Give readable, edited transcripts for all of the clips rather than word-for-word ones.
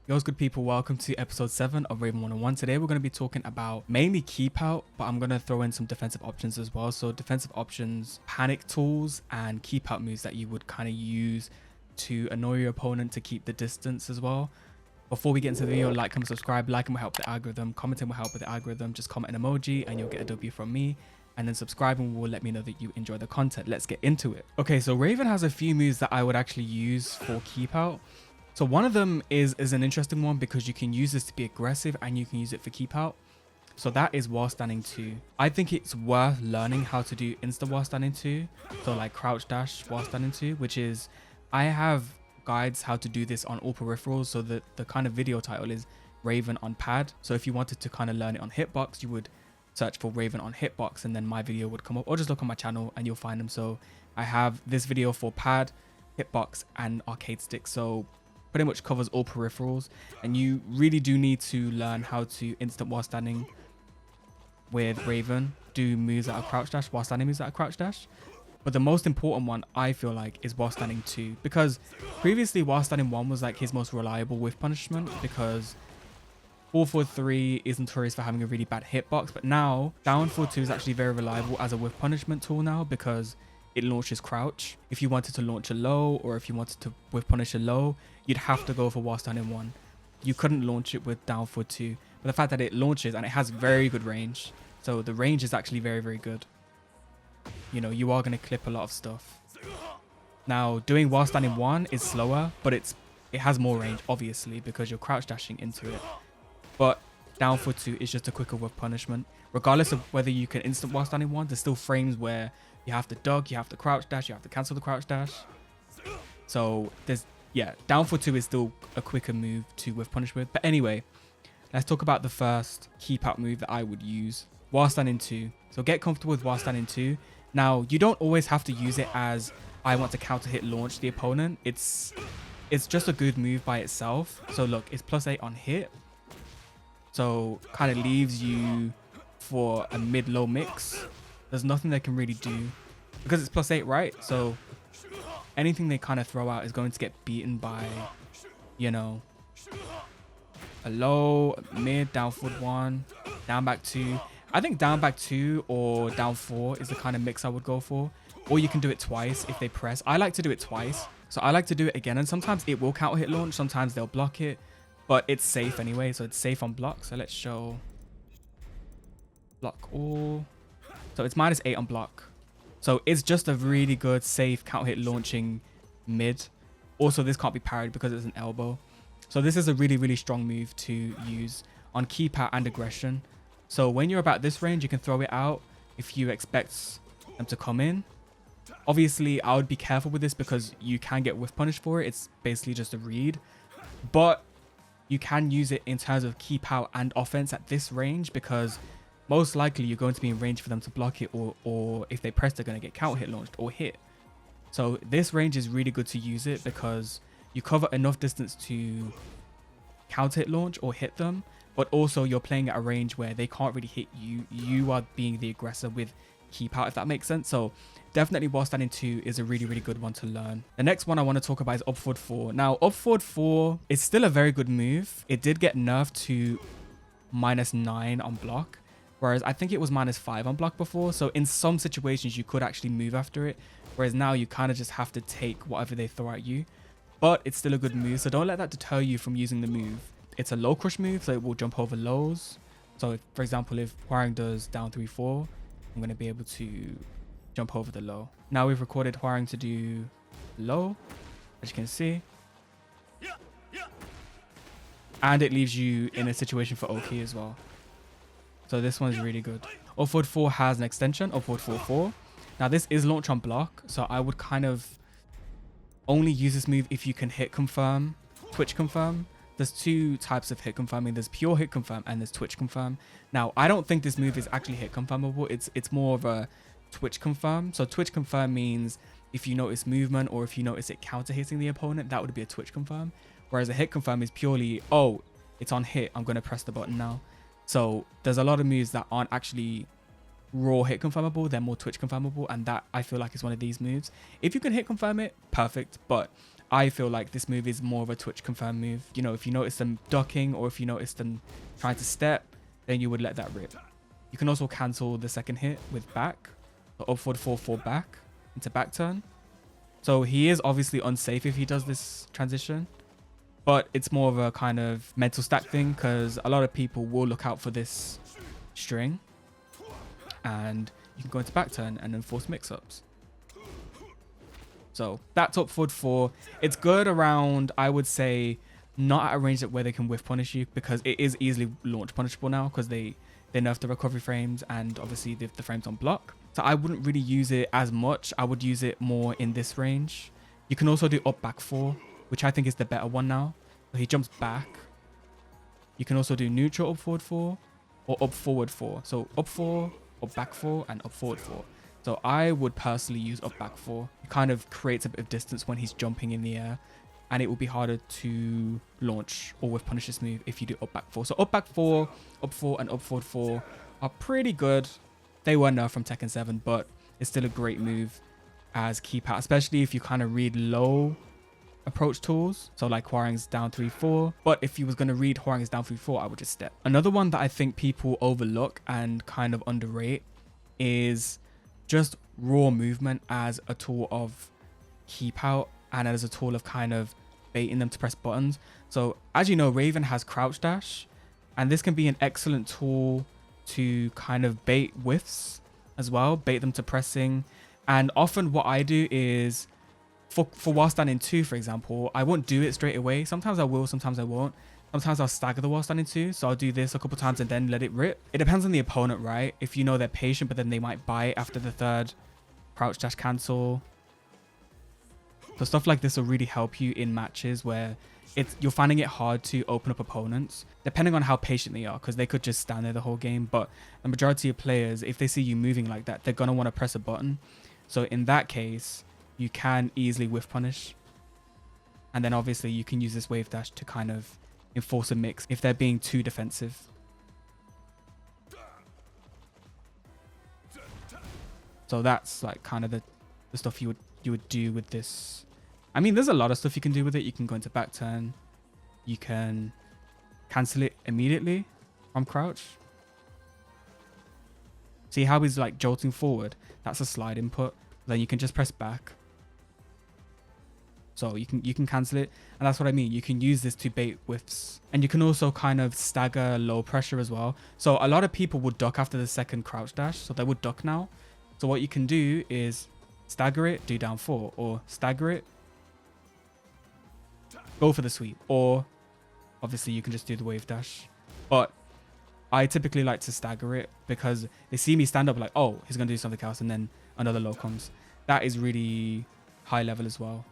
Yo's good people, welcome to episode 7 of Raven 101. Today we're going to be talking about mainly keep out, but I'm going to throw in some defensive options as well. So defensive options, panic tools, and keep out moves that you would kind of use to annoy your opponent to keep the distance as well. Before we get into the video, like, comment, subscribe. Liking will help the algorithm, commenting will help with the algorithm. Just comment an emoji and you'll get a W from me. And then subscribing will let me know that you enjoy the content. Let's get into it. Okay, so Raven has a few moves that I would actually use for keep out. So one of them is an interesting one because you can use this to be aggressive and you can use it for keep out. So that is while standing 2. I think it's worth learning how to do insta while standing 2. So like crouch dash while standing 2, which is, I have guides how to do this on all peripherals. So the kind of video title is Raven on pad. So if you wanted to kind of learn it on hitbox, you would search for Raven on hitbox and then my video would come up, or just look on my channel and you'll find them. So I have this video for pad, hitbox and arcade stick. So pretty much covers all peripherals, and you really do need to learn how to instant while standing with Raven, do moves that are crouch dash, while standing moves that are crouch dash. But the most important one I feel like is while standing 2, because previously while standing 1 was like his most reliable whiff punishment, because 443 is notorious for having a really bad hitbox, but now down 4-2 is actually very reliable as a whiff punishment tool now, because it launches crouch. If you wanted to launch a low, or if you wanted to whiff punish a low, you'd have to go for while standing 1. You couldn't launch it with down 4-2, but the fact that it launches and it has very good range, so the range is actually very, very good. You know, you are going to clip a lot of stuff. Now doing while standing 1 is slower, but it has more range obviously because you're crouch dashing into it. But down 4-2 is just a quicker whiff punishment. Regardless of whether you can instant while standing 1, there's still frames where you have to duck, you have to crouch dash, you have to cancel the crouch dash. So there's, yeah, down 4-2 is still a quicker move to whiff punish with. But anyway, let's talk about the first keep out move that I would use, while standing 2. So get comfortable with while standing 2. Now you don't always have to use it as I want to counter hit launch the opponent. It's just a good move by itself. So look, it's +8 on hit. So kind of leaves you for a mid-low mix. There's nothing they can really do because it's +8, right? So anything they kind of throw out is going to get beaten by, you know, a low, mid, down forward 1, down back 2. I think down back 2 or down 4 is the kind of mix I would go for. Or you can do it twice if they press. I like to do it twice. So I like to do it again, and sometimes it will counter hit launch. Sometimes they'll block it, but it's safe anyway. So it's safe on block. So let's show block all. So it's -8 on block. So it's just a really good safe counter hit launching mid. Also, this can't be parried because it's an elbow. So this is a really, really strong move to use on keep out and aggression. So when you're about this range, you can throw it out if you expect them to come in. Obviously, I would be careful with this because you can get whiff punished for it. It's basically just a read. But you can use it in terms of keep out and offense at this range, because most likely you're going to be in range for them to block it, or if they press, they're going to get counter hit launched or hit. So this range is really good to use it because you cover enough distance to counter hit launch or hit them, but also you're playing at a range where they can't really hit you. You are being the aggressor with keep out, if that makes sense. So definitely while standing 2 is a really, really good one to learn. The next one I want to talk about is up forward 4. Now up forward 4 is still a very good move. It did get nerfed to -9 on block, whereas I think it was -5 on block before. So in some situations you could actually move after it, whereas now you kind of just have to take whatever they throw at you. But it's still a good move, so don't let that deter you from using the move. It's a low crush move, so it will jump over lows. So if, for example, if Hwoarang does down 3-4, I'm going to be able to jump over the low. Now we've recorded Hwoarang to do low, as you can see. And it leaves you in a situation for OK as well. So this one's really good. Up forward 4 has an extension, up forward 4-4. Now this is launch on block, so I would kind of only use this move if you can hit confirm, twitch confirm. There's 2 types of hit confirming. There's pure hit confirm and there's twitch confirm. Now I don't think this move is actually hit confirmable. It's more of a twitch confirm. So twitch confirm means if you notice movement or if you notice it counter hitting the opponent, that would be a twitch confirm. Whereas a hit confirm is purely, oh, it's on hit, I'm going to press the button now. So there's a lot of moves that aren't actually raw hit confirmable, they're more twitch confirmable, and that I feel like is one of these moves. If you can hit confirm it, perfect, but I feel like this move is more of a Twitch confirm move. You know, if you notice them ducking or if you notice them trying to step, then you would let that rip. You can also cancel the second hit with back, so up forward 4-4 back into back turn. So he is obviously unsafe if he does this transition, but it's more of a kind of mental stack thing because a lot of people will look out for this string and you can go into back turn and enforce mix-ups. So that's up forward 4. It's good around, I would say, not at a range where they can whiff punish you because it is easily launch punishable now because they nerf the recovery frames and obviously the frames on block. So I wouldn't really use it as much. I would use it more in this range. You can also do up back 4, which I think is the better one now. So he jumps back. You can also do neutral up forward 4 or up forward 4. So up 4, up back 4 and up forward 4. So I would personally use up back 4. It kind of creates a bit of distance when he's jumping in the air and it will be harder to launch or with punish this move if you do up back 4. So up back 4, up 4 and up forward 4 are pretty good. They were nerfed from Tekken 7, but it's still a great move as keep out, especially if you kind of read low approach tools. So like Hwoarang's down 3-4. But if you was going to read Hwoarang's down 3-4, I would just step. Another one that I think people overlook and kind of underrate is just raw movement as a tool of keep out and as a tool of kind of baiting them to press buttons. So as you know, Raven has crouch dash, and this can be an excellent tool to kind of bait whiffs as well, bait them to pressing. And often what I do is for while standing 2, for example, I won't do it straight away. Sometimes I will, sometimes I won't. Sometimes I'll stagger the while standing 2. So I'll do this a couple times and then let it rip. It depends on the opponent, right? If you know they're patient, but then they might bite after the third crouch dash cancel. So stuff like this will really help you in matches where you're finding it hard to open up opponents, depending on how patient they are, because they could just stand there the whole game. But the majority of players, if they see you moving like that, they're going to want to press a button. So in that case, you can easily whiff punish. And then obviously you can use this wave dash to kind of enforce a mix if they're being too defensive. So that's like kind of the stuff you would do with this. I mean, there's a lot of stuff you can do with it. You can go into back turn. You can cancel it immediately from crouch. See how he's like jolting forward? That's a slide input. Then you can just press back. So you can cancel it. And that's what I mean. You can use this to bait whiffs. And you can also kind of stagger low pressure as well. So a lot of people would duck after the second crouch dash. So they would duck now. So what you can do is stagger it, do down 4, or stagger it, go for the sweep, or obviously you can just do the wave dash. But I typically like to stagger it because they see me stand up like, oh, he's going to do something else, and then another low comes. That is really high level as well.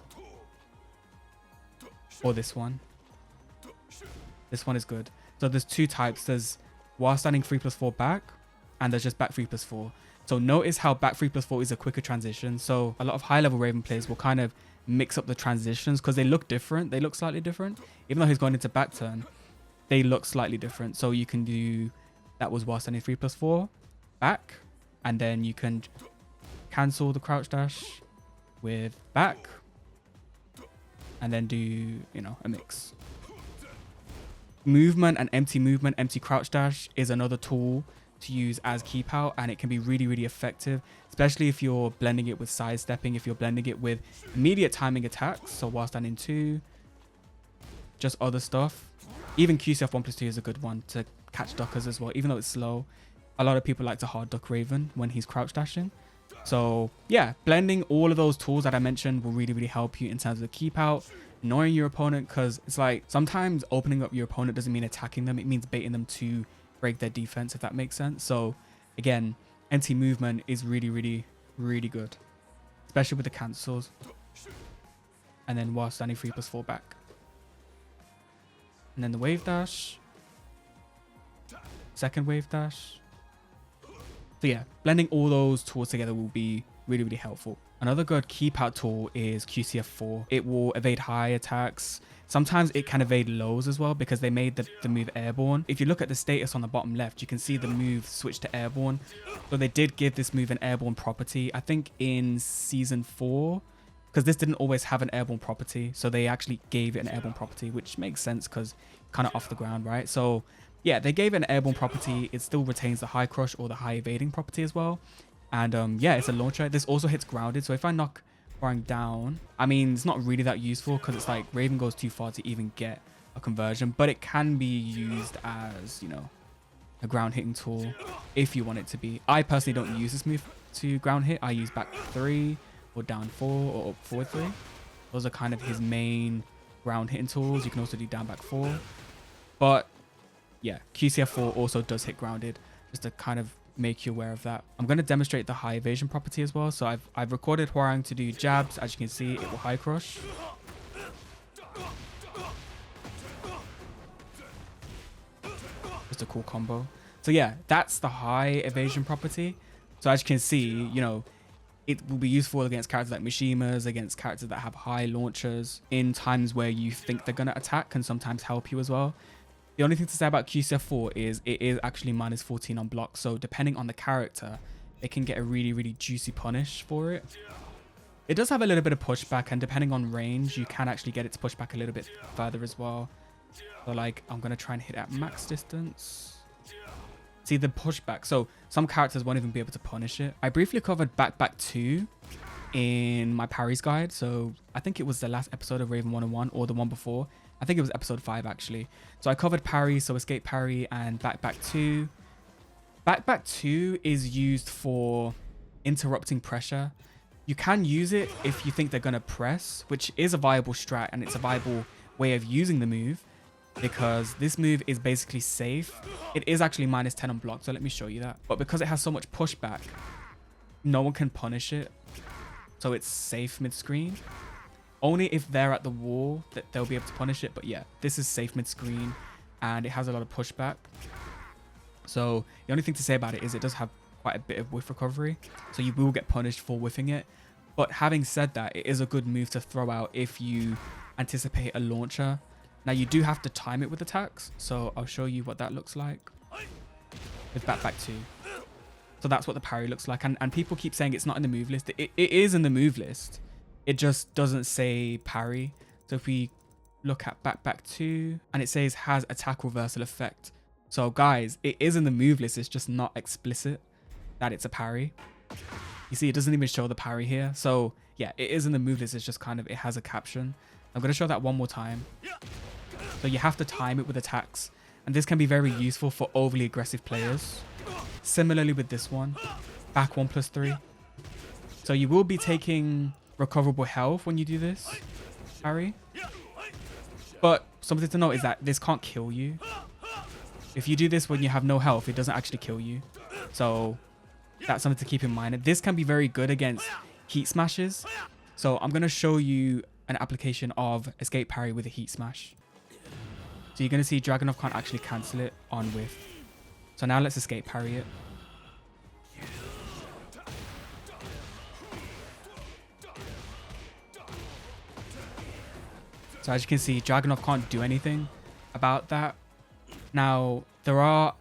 Or this one. This one is good. So there's 2 types. There's while standing 3+4 back, and there's just back 3+4. So notice how back 3+4 is a quicker transition. So a lot of high level Raven players will kind of mix up the transitions because they look different. They look slightly different. Even though he's going into back turn, they look slightly different. So you can do, that was while standing 3+4 back, and then you can cancel the crouch dash with back, and then do, you know, a mix. Movement and empty crouch dash is another tool to use as keep out, and it can be really, really effective, especially if you're blending it with sidestepping, if you're blending it with immediate timing attacks. So while standing 2, just other stuff. Even QCF 1+2 is a good one to catch duckers as well, even though it's slow. A lot of people like to hard duck Raven when he's crouch dashing. So yeah, blending all of those tools that I mentioned will really, really help you in terms of keep out, annoying your opponent, because it's like sometimes opening up your opponent doesn't mean attacking them. It means baiting them to break their defense, if that makes sense. So again, empty movement is really, really, really good, especially with the cancels. And then while standing 3+4 back. And then the wave dash. Second wave dash. So yeah, blending all those tools together will be really, really helpful. Another good keep out tool is QCF4. It will evade high attacks. Sometimes it can evade lows as well because they made the move airborne. If you look at the status on the bottom left, you can see the move switch to airborne. So they did give this move an airborne property. I think in season 4, because this didn't always have an airborne property. So they actually gave it an airborne property, which makes sense because kind of off the ground, right? So yeah, they gave it an airborne property. It still retains the high crush or the high evading property as well. And yeah, it's a launcher. This also hits grounded. So if I knock Hwoarang down, I mean, it's not really that useful because it's like Raven goes too far to even get a conversion, but it can be used as, you know, a ground hitting tool if you want it to be. I personally don't use this move to ground hit. I use back 3 or down 4 or up forward 3. Those are kind of his main ground hitting tools. You can also do down back 4. But yeah, QCF4 also does hit grounded, just to kind of make you aware of that. I'm going to demonstrate the high evasion property as well. So I've recorded Hwoarang to do jabs. As you can see, it will high crush. Just a cool combo. So yeah, that's the high evasion property. So as you can see, you know, it will be useful against characters like Mishimas, against characters that have high launchers. In times where you think they're going to attack, can sometimes help you as well. The only thing to say about QCF4 is it is actually minus 14 on block. So depending on the character, it can get a really, really juicy punish for it. It does have a little bit of pushback, and depending on range, you can actually get it to push back a little bit further as well. So like, I'm going to try and hit at max distance. See the pushback. So some characters won't even be able to punish it. I briefly covered back 2 in my parries guide. So I think it was the last episode of Raven 101 or the one before. I think it was episode 5 actually. So I covered parry, so escape parry and back 2. Back 2 is used for interrupting pressure. You can use it if you think they're going to press, which is a viable strat, and it's a viable way of using the move, because this move is basically safe. It is actually minus 10 on block, so let me show you that. But because it has so much pushback, no one can punish it. So it's safe mid-screen. Only if they're at the wall that they'll be able to punish it. But yeah, this is safe mid-screen, and it has a lot of pushback. So the only thing to say about it is it does have quite a bit of whiff recovery. So you will get punished for whiffing it. But having said that, it is a good move to throw out if you anticipate a launcher. Now you do have to time it with attacks. So I'll show you what that looks like with back 2. So that's what the parry looks like. And people keep saying it's not in the move list. It is in the move list. It just doesn't say parry. So if we look at back 2, and it says has attack reversal effect. So guys, it is in the move list. It's just not explicit that it's a parry. You see, it doesn't even show the parry here. So yeah, it is in the move list. It's just kind of, it has a caption. I'm going to show that one more time. So you have to time it with attacks. And this can be very useful for overly aggressive players. Similarly with this one, back 1+3. So you will be taking recoverable health when you do this parry. But something to note is that this can't kill you. If you do this when you have no health, it doesn't actually kill you. So that's something to keep in mind. This can be very good against heat smashes. So I'm going to show you an application of escape parry with a heat smash. So you're going to see Dragunov can't actually cancel it on whiff. So now let's escape parry it. So as you can see, Dragunov can't do anything about that. Now, there are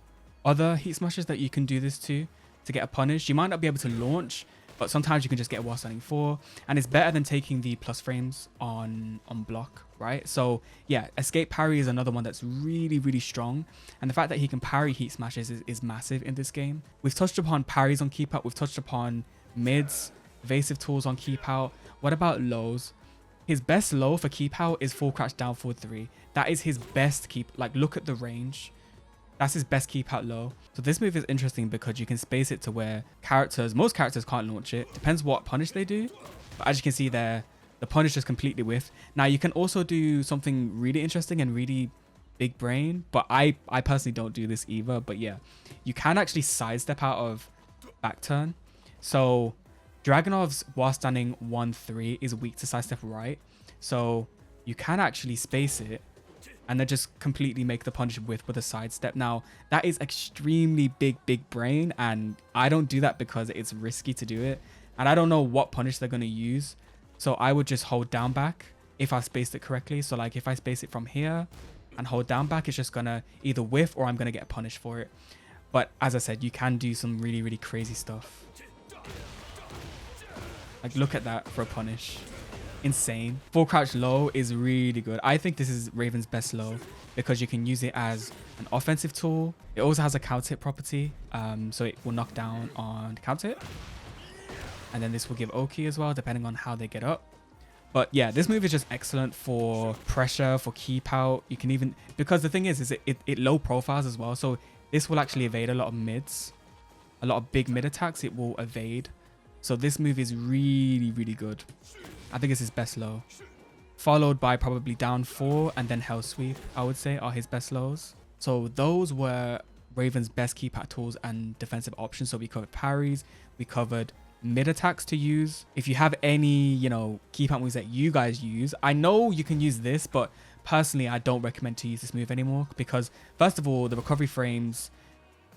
other heat smashes that you can do this to get a punish. You might not be able to launch, but sometimes you can just get while standing 4. And it's better than taking the plus frames on block, right? So yeah, escape parry is another one that's really, really strong. And the fact that he can parry heat smashes is massive in this game. We've touched upon parries on keep out. We've touched upon mids, evasive tools on keep out. What about lows? His best low for keep out is full crouch down forward 3. That is his best keep. Like, look at the range. That's his best keep out low. So this move is interesting because you can space it to where most characters can't launch it. Depends what punish they do. But as you can see there, the punish is completely whiff. Now you can also do something really interesting and really big brain. But I personally don't do this either. But yeah, you can actually sidestep out of back turn. So Dragunov's while standing 1-3 is weak to sidestep right. So you can actually space it and then just completely make the punish with a sidestep. Now, that is extremely big brain, and I don't do that because it's risky to do it. And I don't know what punish they're going to use. So I would just hold down back if I spaced it correctly. So like if I space it from here and hold down back, it's just going to either whiff or I'm going to get punished for it. But as I said, you can do some really, really crazy stuff. Like, look at that for a punish. insane. Full crouch low is really good. I think this is Raven's best low because you can use it as an offensive tool. It also has a counter hit property, so it will knock down on counter hit. And then this will give Oki as well, depending on how they get up. But yeah, this move is just excellent for pressure, for keep out. You can even, because the thing is it low profiles as well. So this will actually evade a lot of mids, a lot of big mid attacks. It will evade. So this move is really, really good. I think it's his best low. Followed by probably down 4 and then hell sweep, I would say, are his best lows. So those were Raven's best keep out tools and defensive options. So we covered parries, we covered mid attacks to use. If you have any, you know, keep out moves that you guys use, I know you can use this, but personally I don't recommend to use this move anymore because first of all, the recovery frames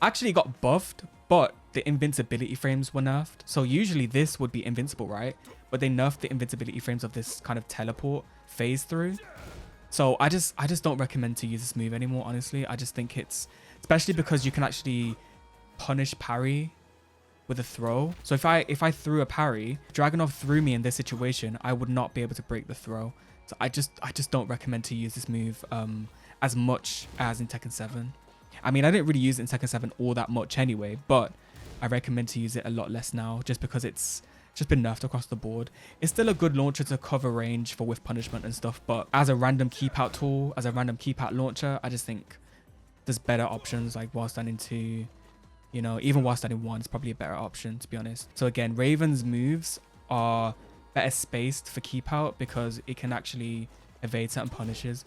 actually got buffed, but the invincibility frames were nerfed. So usually this would be invincible, right? But they nerfed the invincibility frames of this kind of teleport phase through. So I just don't recommend to use this move anymore, honestly. I just think it's, especially because you can actually punish parry with a throw. So if I threw a parry, if Dragunov threw me in this situation, I would not be able to break the throw. So I just don't recommend to use this move as much as in Tekken 7. I mean, I didn't really use it in Tekken 7 all that much anyway, but I recommend to use it a lot less now just because it's just been nerfed across the board. It's still a good launcher to cover range for whiff punishment and stuff, but as a random keep out tool, as a random keep out launcher, I just think there's better options like while standing 2, you know, even while standing 1 is probably a better option, to be honest. So again, Raven's moves are better spaced for keep out because it can actually evade certain punishes.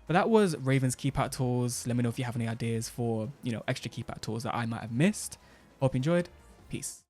But that was Raven's keep out tools. Let me know if you have any ideas for, you know, extra keep out tools that I might have missed. Hope you enjoyed. Peace.